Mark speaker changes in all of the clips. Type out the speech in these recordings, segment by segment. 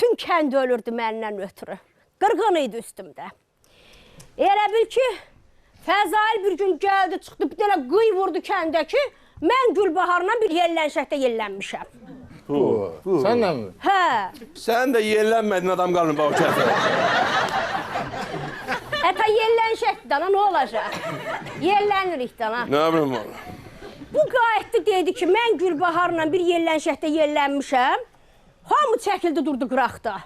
Speaker 1: Bütün kənd ölürdü məndən ötürü. Qırğın idi üstümdə. Elə bil ki, Fəzail bir gün gəldi, çıxdı, bir dənə qıy vurdu kəndə ki, mən Gülbaharla bir yellənşəkdə yellənmişəm.
Speaker 2: Sənlə mi?
Speaker 1: Hə.
Speaker 3: Sən də yellənmədin adam qalın bax o kəsə.
Speaker 1: Ətə yellənşəkdir dana, nə olacaq? Yellənirik dana.
Speaker 3: Nə bilim oğlum?
Speaker 1: Bu qayıtdı dedi ki, mən Gülbaharla bir yellənşəkdə yellənmişəm. Hamı çəkildi, durdu qıraqda.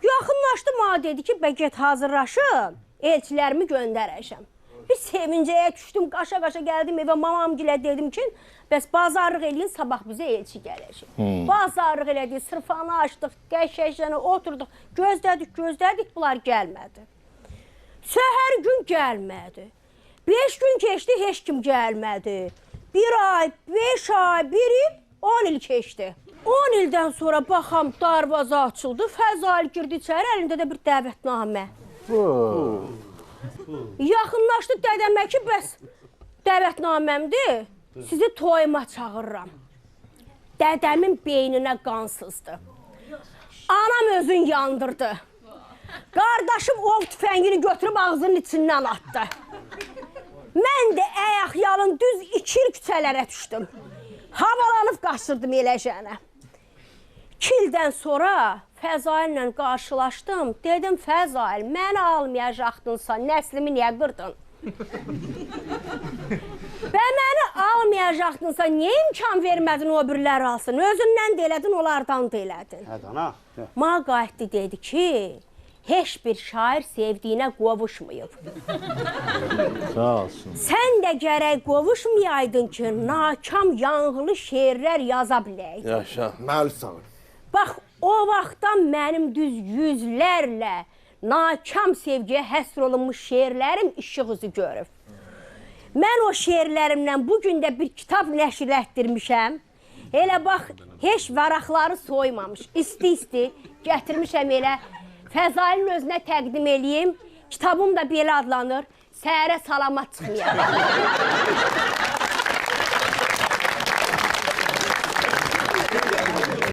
Speaker 1: Yaxınlaşdı, mənə dedi ki, bə get hazırlaşın, elçilərimi göndərəcəm. Bir sevincəyə düşdüm, qaşa-qaşa gəldim evə, mamamgilə dedim ki, bəs bazarlıq eləyin, sabah bizə elçi gələcək. Bazarlıq elədik, sırfanı açdıq, qəşəşləni oturduq, gözlədik, bunlar gəlmədi. Səhər gün gəlmədi. 5 gün keçdi, heç kim gəlmədi. 1 ay, 5 ay, 1 il, 10 il keçdi. 10 ildən sonra baxam, darvaza açıldı, Fəzail girdi içəri, əlində də bir dəvətnamə. Yaxınlaşdı dədəmə ki, bəs dəvətnaməmdir, sizi toyuma çağırıram. Dədəmin beyninə qan sızdı. Anam özün yandırdı. Qardaşım ov tüfəngini götürüb ağzının içindən atdı. Mən də ayaq yalın düz 2 il küçələrə düşdüm. Havalanıb qaçırdım eləcənə. 2 ildən sonra Fəzaillə qarşılaşdım. Dedim, Fəzail, məni almayacaqdınsa, nəslimi niyə qırdın? Və məni almayacaqdınsa, niyə imkan vermədin o biriləri alsın? Özündən də elədin, onlardan da elədin.
Speaker 4: Hə, dana.
Speaker 1: Mənə qayıtdı, dedi ki, heç bir şair sevdiyinə qovuşmayıb.
Speaker 2: Sağ olsun.
Speaker 1: Sən də gərək qovuşmayaydın ki, nakam yanğılı şeirlər yaza biləyik.
Speaker 3: Yaşa.
Speaker 4: Məli sağ ol.
Speaker 1: Bax, o vaxtdan mənim düz yüzlərlə nakam sevgiyə həsr olunmuş şeirlərim işıq üzü görüb. Mən o şeirlərimlə bugün də bir kitab nəşr etdirmişəm. Elə bax, heç varaqları soymamış, isti-isti gətirmişəm elə. Fəzailin özünə təqdim eləyim. Kitabım da belə adlanır. Səhərə salamat çıxmayalım.